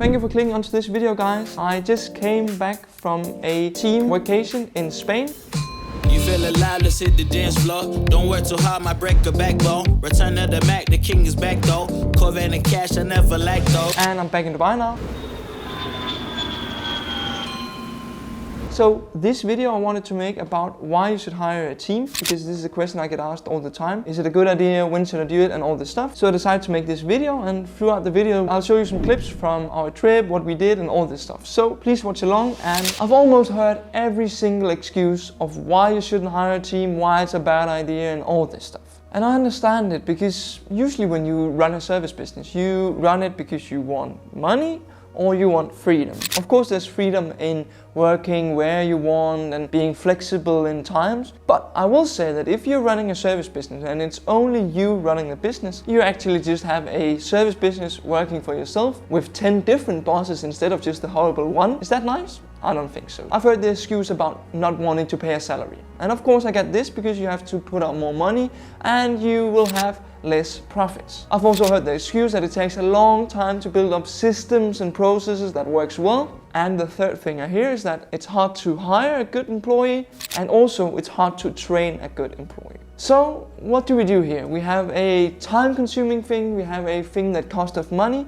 Thank you for clicking onto this video, guys. I just came back from a team vacation in Spain. You feel alive, let's hit the dance floor. Don't work too hard, might break a backbone. Return of the Mac, the king is back though. Corvette and cash, I never lack though. And I'm back in Dubai now. So this video I wanted to make about why you should hire a team, because this is a question I get asked all the time. Is it a good idea? When should I do it? And all this stuff. So I decided to make this video, and throughout the video I'll show you some clips from our trip, what we did and all this stuff. So please watch along. And I've almost heard every single excuse of why you shouldn't hire a team, why it's a bad idea and all this stuff. And I understand it, because usually when you run a service business, you run it because you want money or you want freedom. Of course, there's freedom in working where you want and being flexible in times. But I will say that if you're running a service business and it's only you running the business, you actually just have a service business working for yourself with 10 different bosses instead of just the horrible one. Is that nice? I don't think so. I've heard the excuse about not wanting to pay a salary. And of course I get this, because you have to put out more money and you will have less profits. I've also heard the excuse that it takes a long time to build up systems and processes that works well. And the third thing I hear is that it's hard to hire a good employee, and also it's hard to train a good employee. So what do we do here? We have a time-consuming thing, we have a thing that costs us money.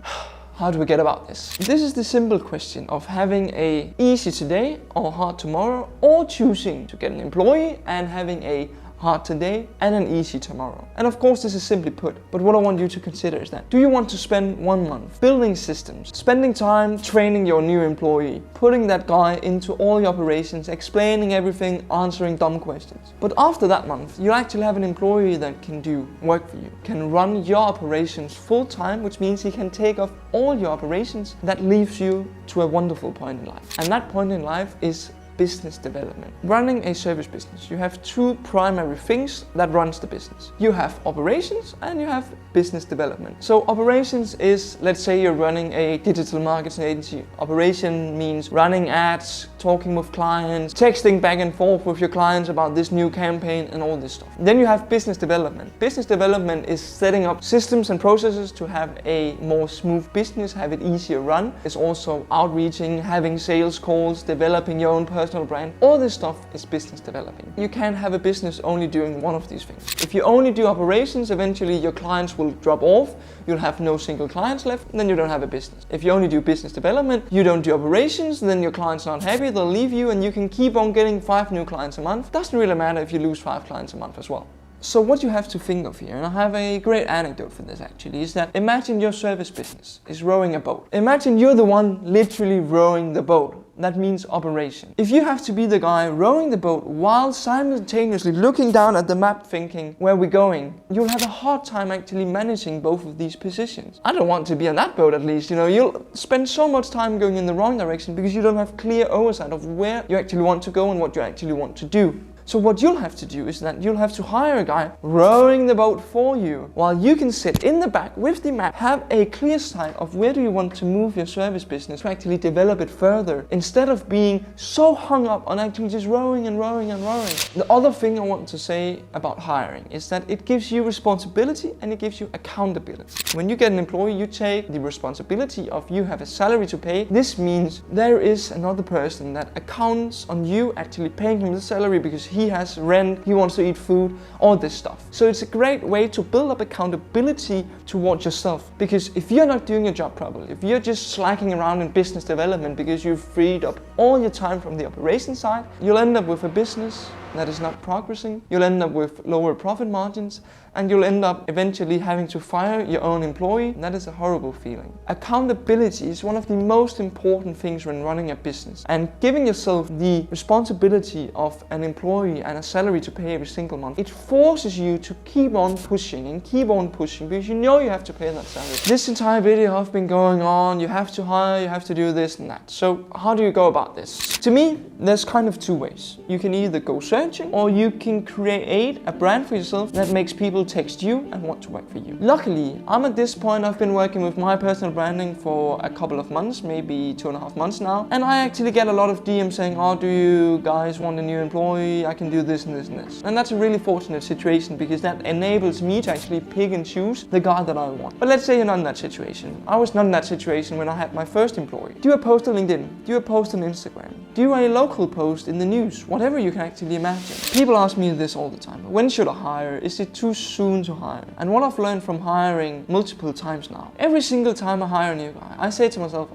How do we get about this? This is the simple question of having a easy today or hard tomorrow, or choosing to get an employee and having a hard today and an easy tomorrow. And of course this is simply put, but what I want you to consider is that, do you want to spend 1 month building systems, spending time training your new employee, putting that guy into all the operations, explaining everything, answering dumb questions? But after that month, you actually have an employee that can do work for you, can run your operations full time, which means he can take off all your operations. That leaves you to a wonderful point in life. And that point in life is business development. Running a service business, you have two primary things that runs the business. You have operations and you have business development. So operations is, let's say you're running a digital marketing agency. Operation means running ads, talking with clients, texting back and forth with your clients about this new campaign and all this stuff. Then you have business development. Business development is setting up systems and processes to have a more smooth business, have it easier run. It's also outreaching, having sales calls, developing your own personal brand. All this stuff is business developing. You can't have a business only doing one of these things. If you only do operations, eventually your clients will drop off, you'll have no single clients left, then you don't have a business. If you only do business development, you don't do operations, then your clients are not happy, they'll leave you, and you can keep on getting 5 new clients a month. Doesn't really matter if you lose 5 clients a month as well. So what you have to think of here, and I have a great anecdote for this actually, is that imagine your service business is rowing a boat. Imagine you're the one literally rowing the boat. That means operation. If you have to be the guy rowing the boat while simultaneously looking down at the map thinking, where are we going? You'll have a hard time actually managing both of these positions. I don't want to be on that boat, at least. You'll spend so much time going in the wrong direction because you don't have clear oversight of where you actually want to go and what you actually want to do. So what you'll have to do is that you'll have to hire a guy rowing the boat for you, while you can sit in the back with the map, have a clear sight of where do you want to move your service business to actually develop it further, instead of being so hung up on actually just rowing and rowing and rowing. The other thing I want to say about hiring is that it gives you responsibility and it gives you accountability. When you get an employee, you take the responsibility of, you have a salary to pay. This means there is another person that accounts on you actually paying him the salary, because he has rent, he wants to eat food, all this stuff. So it's a great way to build up accountability towards yourself, because if you're not doing your job properly, if you're just slacking around in business development because you've freed up all your time from the operation side, you'll end up with a business that is not progressing, you'll end up with lower profit margins, and you'll end up eventually having to fire your own employee. And that is a horrible feeling. Accountability is one of the most important things when running a business, and giving yourself the responsibility of an employee and a salary to pay every single month, it forces you to keep on pushing and keep on pushing, because you know you have to pay that salary. This entire video I've been going on, you have to hire, you have to do this and that. So how do you go about this? To me, there's kind of 2 ways. You can either go service searching, or you can create a brand for yourself that makes people text you and want to work for you. Luckily, I'm at this point, I've been working with my personal branding for a couple of months, maybe 2.5 months now, and I actually get a lot of DMs saying, oh, do you guys want a new employee? I can do this and this and this. And that's a really fortunate situation because that enables me to actually pick and choose the guy that I want. But let's say you're not in that situation. I was not in that situation when I had my first employee. Do a post on LinkedIn, do a post on Instagram, do a local post in the news, whatever you can actually imagine. People ask me this all the time. When should I hire? Is it too soon to hire? And what I've learned from hiring multiple times now, every single time I hire a new guy, I say to myself,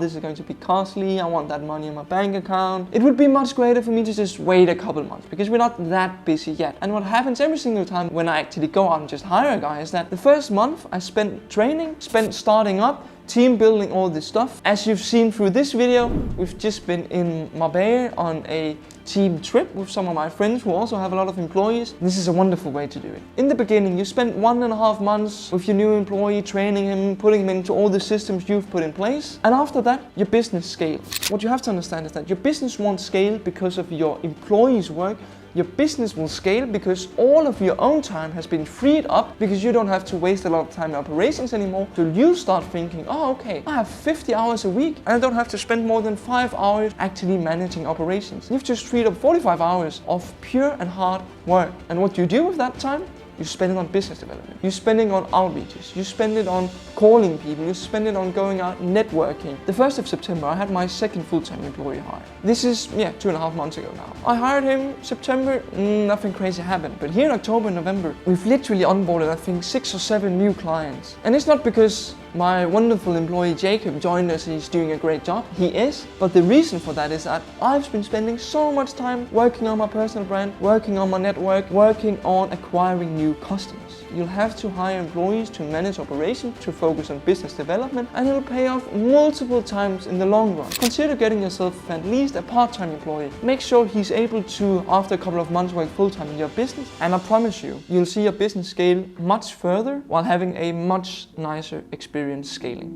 this is going to be costly, I want that money in my bank account. It would be much greater for me to just wait a couple months because we're not that busy yet. And what happens every single time when I actually go out and just hire a guy is that the first month I spent training, spent starting up, team building, all this stuff. As you've seen through this video, we've just been in Marbella on a team trip with some of my friends who also have a lot of employees. This is a wonderful way to do it. In the beginning, you spend 1.5 months with your new employee, training him, putting him into all the systems you've put in place. And after that, your business scales. What you have to understand is that your business won't scale because of your employees' work. Your business will scale because all of your own time has been freed up because you don't have to waste a lot of time in operations anymore. So you start thinking, okay, I have 50 hours a week and I don't have to spend more than 5 hours actually managing operations. You've just freed up 45 hours of pure and hard work. And what you do with that time? You spend it on business development. You spend it on outreaches. You spend it on calling people. You spend it on going out networking. The 1st of September, I had my second full-time employee hire. This is, 2.5 months ago now. I hired him September, nothing crazy happened. But here in October and November, we've literally onboarded, I think, 6 or 7 new clients. And it's not because my wonderful employee Jacob joined us, he's doing a great job. He is. But the reason for that is that I've been spending so much time working on my personal brand, working on my network, working on acquiring new customers. You'll have to hire employees to manage operations, to focus on business development, and it'll pay off multiple times in the long run. Consider getting yourself at least a part-time employee. Make sure he's able to, after a couple of months, work full-time in your business, and I promise you, you'll see your business scale much further while having a much nicer experience scaling.